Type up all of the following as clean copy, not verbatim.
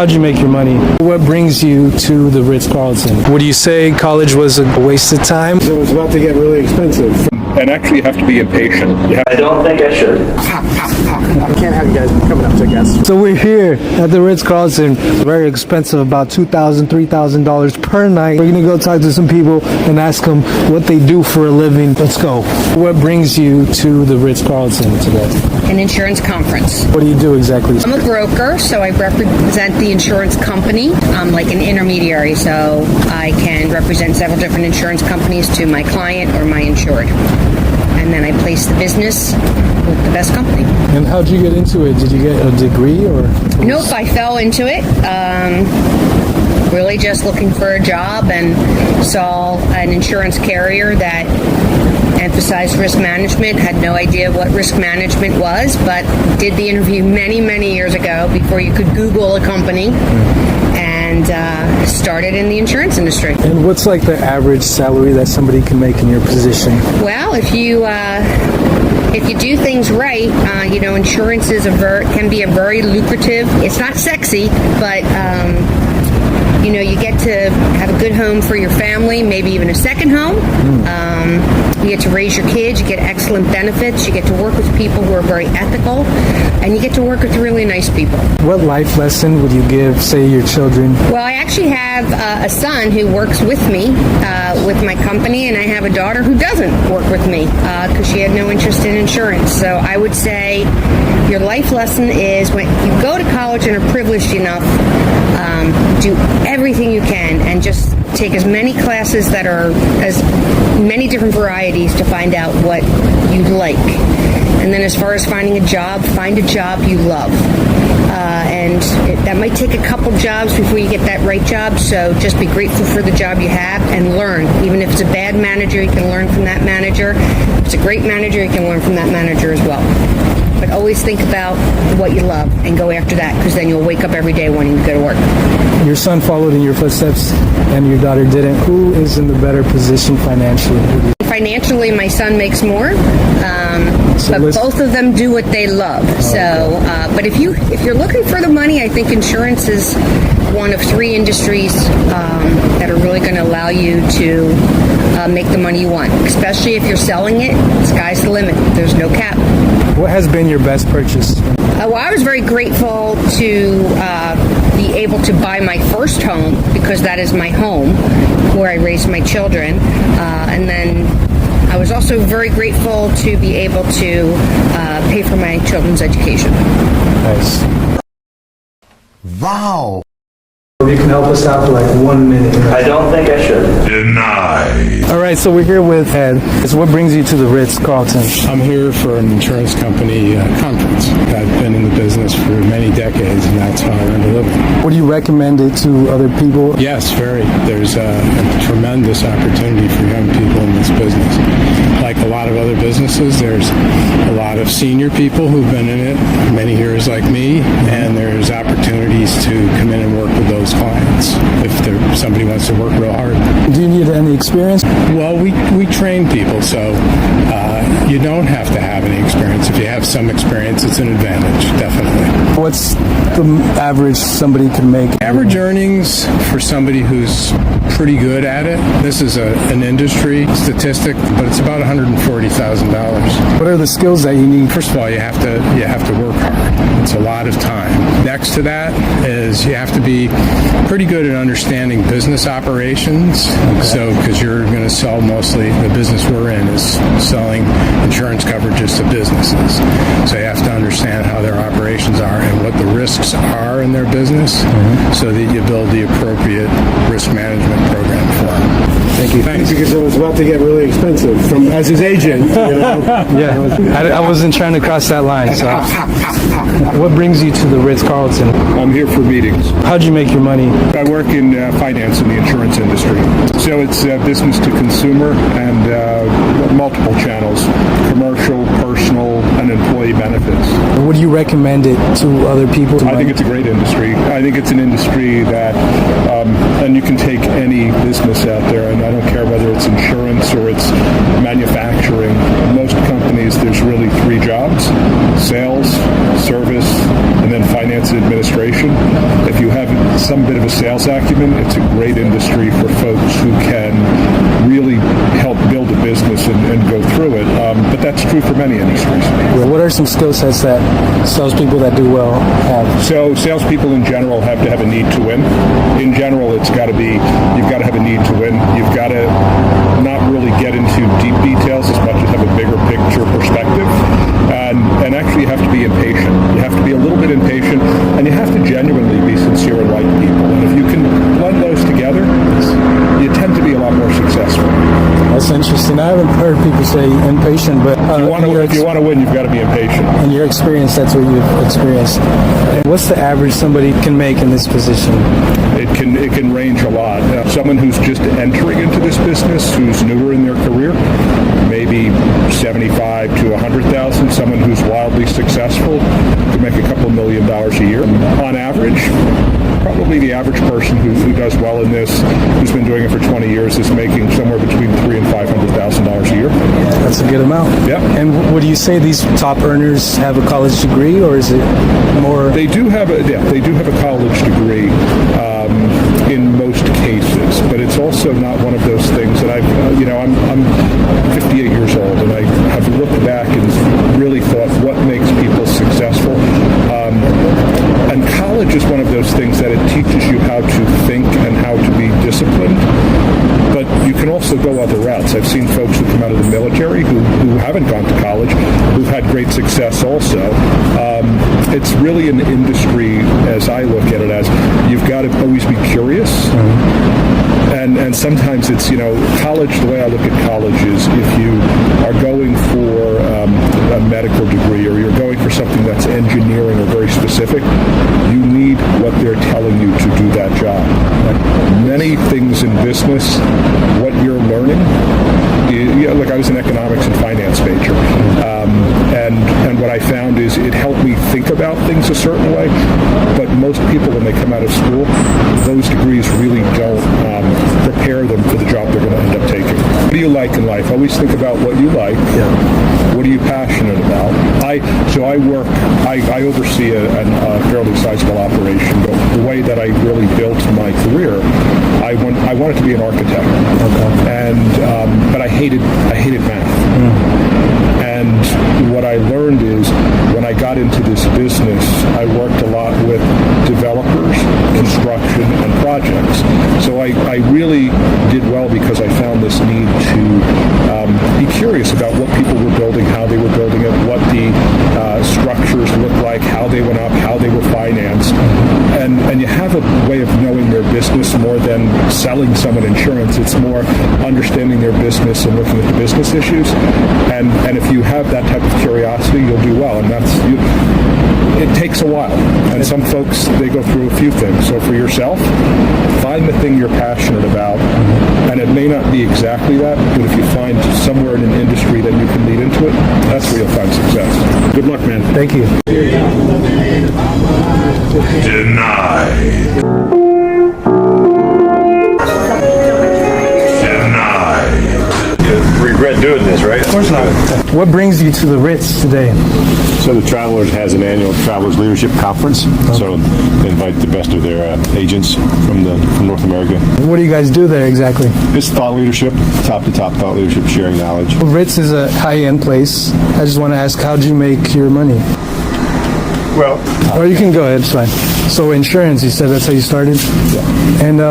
How'd you make your money? What brings you to the Ritz Carlton? Would you say college was a waste of time? It was about to get really expensive. And actually you have to be impatient. I don't think I should. I can't have you guys coming up to guests. So we're here at the Ritz Carlton. Very expensive, about $2,000, $3,000 per night. We're gonna go talk to some people and ask them what they do for a living. Let's go. What brings you to the Ritz Carlton today? An insurance conference. What do you do exactly? I'm a broker, so I represent the insurance company. I'm like an intermediary, so I can represent several different insurance companies to my client or my insured. And then I place the business with the best company. And how'd you get into it? Did you get a degree or? Nope, I fell into it. Really just looking for a job and saw an insurance carrier that emphasized risk management. Had no idea what risk management was, but did the interview many years ago before you could Google a company, and started in the insurance industry. And what's like the average salary that somebody can make in your position? Well, if you do things right, insurance is can be a very lucrative. It's not sexy, but you get to have a good home for your family, maybe even a second home. You get to raise your kids, you get excellent benefits, you get to work with people who are very ethical, and you get to work with really nice people. What life lesson would you give, say, your children? Well, I actually have a son who works with me, with my company, and I have a daughter who doesn't work with me because she had no interest in insurance. So I would say your life lesson is when you go to college and are privileged enough, do everything you can and just take as many classes that are as many different varieties to find out what you like. And then as far as finding a job, find a job you love. That might take a couple jobs before you get that right job, so just be grateful for the job you have and learn. Even if it's a bad manager, you can learn from that manager. If it's a great manager, you can learn from that manager as well. But always think about what you love and go after that, because then you'll wake up every day wanting to go to work. Your son followed in your footsteps and your daughter didn't. Who is in the better position financially? Financially, my son makes more, but both of them do what they love. But if you're looking for the money, I think insurance is one of three industries that are really going to allow you to make the money you want. Especially if you're selling it, sky's the limit. There's no cap. What has been your best purchase? Well, I was very grateful to be able to buy my first home, because that is my home where I raised my children. And then I was also very grateful to be able to pay for my children's education. Nice. Wow. You can help us out for like 1 minute. I don't think I should. Denied. All right, so we're here with Ed. So what brings you to the Ritz Carlton? I'm here for an insurance company conference. I've been in the business for many decades, and that's how I earned a living. Would you recommend it to other people? Yes, very. There's a tremendous opportunity for young people in this business. Like a lot of other businesses, there's a lot of senior people who've been in it many years like me, and there's opportunities to come in and work with those clients if somebody wants to work real hard. Do you need any experience? Well, we train people, so you don't have to have any experience. If you have some experience, it's an advantage, definitely. What's the average somebody can make? Average earnings for somebody who's pretty good at it, this is an industry statistic, but it's about $140,000. What are the skills that you need? First of all, you have to work hard. It's a lot of time. Next to that is you have to be pretty good at understanding business operations. Okay. So, because you're going to sell mostly, the business we're in is selling insurance coverages to businesses. So you have to understand how their operations are and what the risks are in their business, so that you build the appropriate risk management program for them. Thank you. Thanks. Because it was about to get really expensive as his agent. Yeah, I wasn't trying to cross that line. So, what brings you to the Ritz Carlton? I'm here for meetings. How'd you make your money? I work in finance in the insurance industry. So it's business to consumer and multiple channels, commercial, personal, and employee benefits. Would you recommend it to other people? I think it's a great industry. I think it's an industry that, and you can take any business out there, and I don't care whether it's insurance or it's manufacturing. Most companies, there's really three jobs: sales, service, and then finance and administration. If you haven't some bit of a sales acumen, it's a great industry for folks who can really help build a business and go through it. But that's true for many industries. What are some skill sets that salespeople that do well have? So salespeople in general have to have a need to win. In general, you've got to have a need to win. You've got to not really get into deep details as much as have a bigger picture perspective. And actually you have to be impatient. You have to be a little bit impatient, and you have to genuinely be sincere and like people. And if you can blend those together, you tend to be a lot more successful. That's interesting. I haven't heard people say impatient, but If you want to win, you've got to be impatient. in your experience, that's what you've experienced. And what's the average somebody can make in this position? It can range a lot. Someone who's just entering into this business, who's newer in their career, maybe 75 to 100,000. Someone who's wildly successful could make a couple $1 million a year. On average, probably the average person who does well in this, who's been doing it for 20 years, is making somewhere between $300,000 and $500,000 a year. That's a good amount. Yeah. And would you say these top earners have a college degree, or is it more? They do have a college degree in most cases, but it's also not one of those things that I'm 58 years old, and I have looked back and really thought what makes people successful. And college is one of those things that it teaches you how to think and how to be disciplined. But you can also go other routes. I've seen folks who come out of the military who haven't gone to college, who've had great success also. It's really an industry, as I look at it, as you've got to always be curious. And sometimes it's, college, the way I look at college is if you are going for a medical degree, or you're going for something that's engineering or very specific, you need what they're telling you to do that job. Many things in business, what you're learning, like I was an economics and finance major, and what I found is it helped me think about things a certain way, but most people when they come out of school, those degrees really don't prepare them for the job they're going to end up taking. What do you like in life? Always think about what you like. Yeah. What are you passionate about? I oversee a fairly sizable operation, but the way that I really built my career, I wanted to be an architect, but I hated math. And what I learned is when I got into this business, I worked a lot with developers, construction, and projects. So I really did well because I found this need to be curious about what people were building, how they were building it, what the structures looked like, how they went up, how they were financed. And you have a way of knowing their business more than selling someone insurance. It's more understanding their business and looking at the business issues. And if you have that type of curiosity, you'll do well. And it takes a while. And some folks, they go through a few things. So for yourself, find the thing you're passionate about. And it may not be exactly that, but if you find somewhere in an industry that you can lead into it, that's where you'll find success. Good luck, man. Thank you. Denied. Regret doing this, right? Of course not. What brings you to the Ritz today? So the Travelers has an annual Travelers Leadership Conference. Okay. So they invite the best of their agents from North America. What do you guys do there exactly? It's thought leadership, top-to-top thought leadership, sharing knowledge. Ritz is a high-end place. I just want to ask, how'd you make your money? Well, or you can go ahead, it's fine. So insurance, you said that's how you started? Yeah. And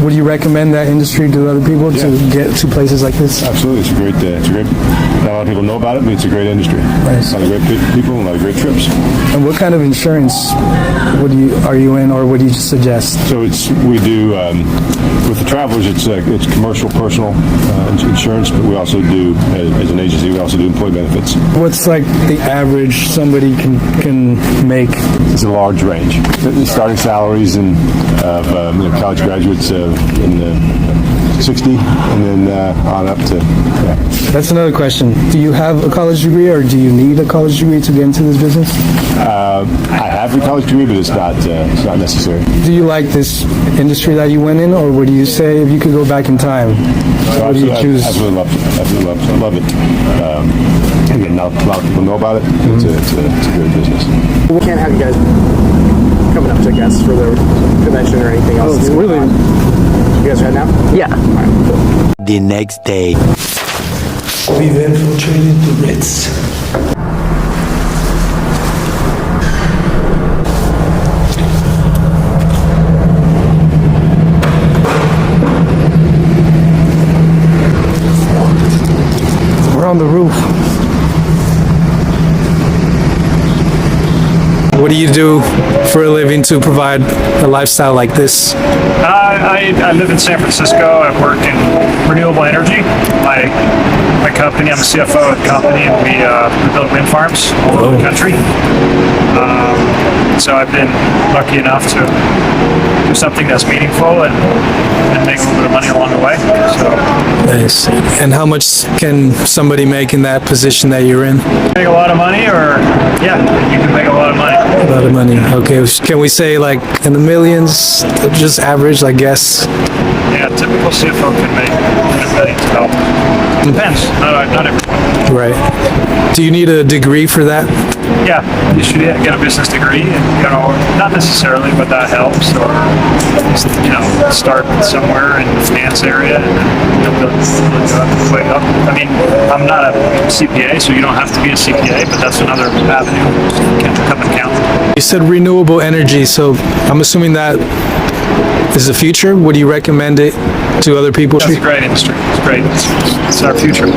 would you recommend that industry to other people to get to places like this? Absolutely. It's a great, not a lot of people know about it, but it's a great industry. Nice. A lot of great people, a lot of great trips. And what kind of insurance are you in, or what do you suggest? So we do, with the Travelers, it's commercial, personal insurance, but we also do, as an agency, we also do employee benefits. What's like the average somebody can make? It's a large range. The starting salaries of college graduates in the 60, and then on up to. Yeah. That's another question. Do you have a college degree, or do you need a college degree to get into this business? I have a college degree, but it's not necessary. Do you like this industry that you went in, or would you say if you could go back in time, what do you choose? I absolutely love it. Again, not a lot of people know about it. It's a great business. We can't have you guys coming up to guests for their event. convention or anything else. Oh, it's really. You guys right now? Yeah. The next day. We've infiltrated the Ritz. We're on the roof. What do you do for a living to provide a lifestyle like this? I live in San Francisco. I work in renewable energy. My company, I'm a CFO at the company, and we build wind farms all over the country. So I've been lucky enough to do something that's meaningful and make a little bit of money along the way. So, Nice. And how much can somebody make in that position that you're in? make a lot of money, or yeah, you can make a lot of money. A lot of money. Okay. Can we say like in the millions? Just average, I guess. Yeah, typical CFO can make millions of dollars. Depends. Not everyone. Right. Do you need a degree for that? Yeah, you should get a business degree, and not necessarily, but that helps. Or start somewhere in the finance area and build your way up. I mean, I'm not a CPA, so you don't have to be a CPA, but that's another avenue to become an accountant. You said renewable energy, so I'm assuming that is the future. Would you recommend it to other people? That's a great industry. It's great. It's our future.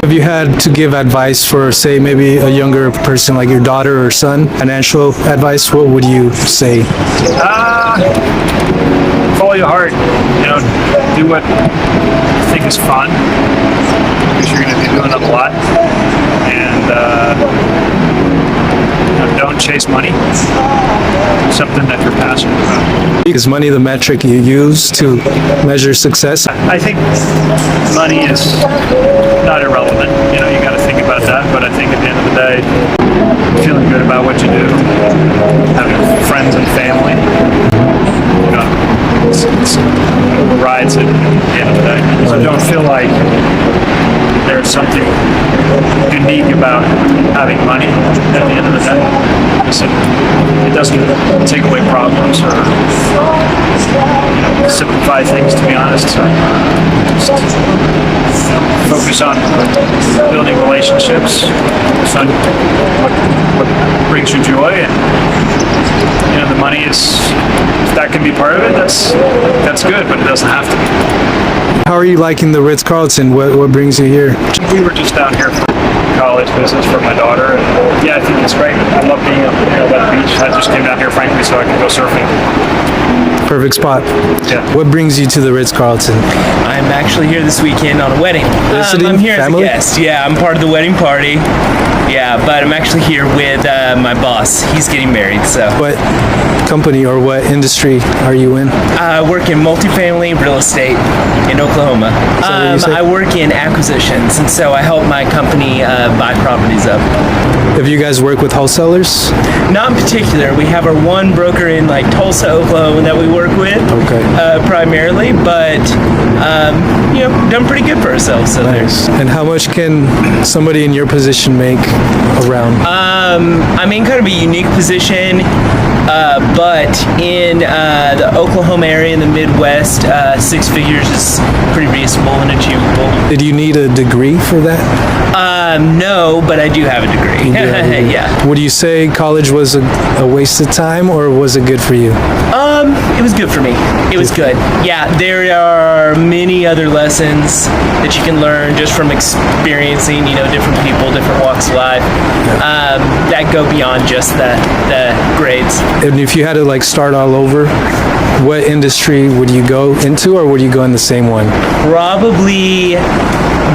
If you had to give advice for, say, maybe a younger person like your daughter or son, financial advice, what would you say? Follow your heart. Do what you think is fun, because you're going to be doing it a lot. And don't chase money. Do something that you're passionate about. Is money the metric you use to measure success? I think money is not irrelevant. You got to think about that. But I think at the end of the day, feeling good about what you do, having friends and family, it's rides at the end of the day. So don't feel like there's something unique about having money at the end of the day. It doesn't take away problems or simplify things, to be honest. So just focus on building relationships, focus on what brings you joy, and the money is, if that can be part of it, that's good, but it doesn't have to be. How are you liking the Ritz Carlton? What brings you here? We were just down here for college business for my daughter, and yeah, I think it's great. I love being up by the beach. I just came down here, frankly, so I can go surfing. Perfect spot. Yeah. What brings you to the Ritz Carlton? I'm actually here this weekend on a wedding. Visiting I'm here family? as a guest. Yeah, I'm part of the wedding party. Yeah, but I'm actually here with my boss. He's getting married, so. What company or what industry are you in? I work in multifamily real estate in Oklahoma. that what you said? I work in acquisitions, and so I help my company buy properties up. Have you guys worked with wholesalers? Not in particular. We have our one broker in Tulsa, Oklahoma that we work with, primarily, but done pretty good for ourselves. So Nice. And how much can somebody in your position make around? I'm in kind of a unique position, but in the Oklahoma area in the Midwest, 6 figures is pretty reasonable and achievable. Did you need a degree for that? No, but I do have a degree. You do have a degree. Yeah. Would you say college was a waste of time, or was it good for you? It was good for me. It was good. Yeah, there are many other lessons that you can learn just from experiencing, different people, different walks of life, that go beyond just the grades. And if you had to start all over, what industry would you go into, or would you go in the same one? Probably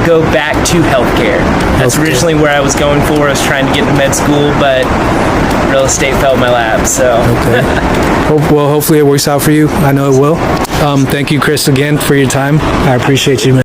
go back to healthcare. That's originally where I was going for. I was trying to get into med school, but real estate fell in my lap, so. Okay. Well, hopefully it works out for you. I know it will. Thank you, Chris, again for your time. I appreciate you, man.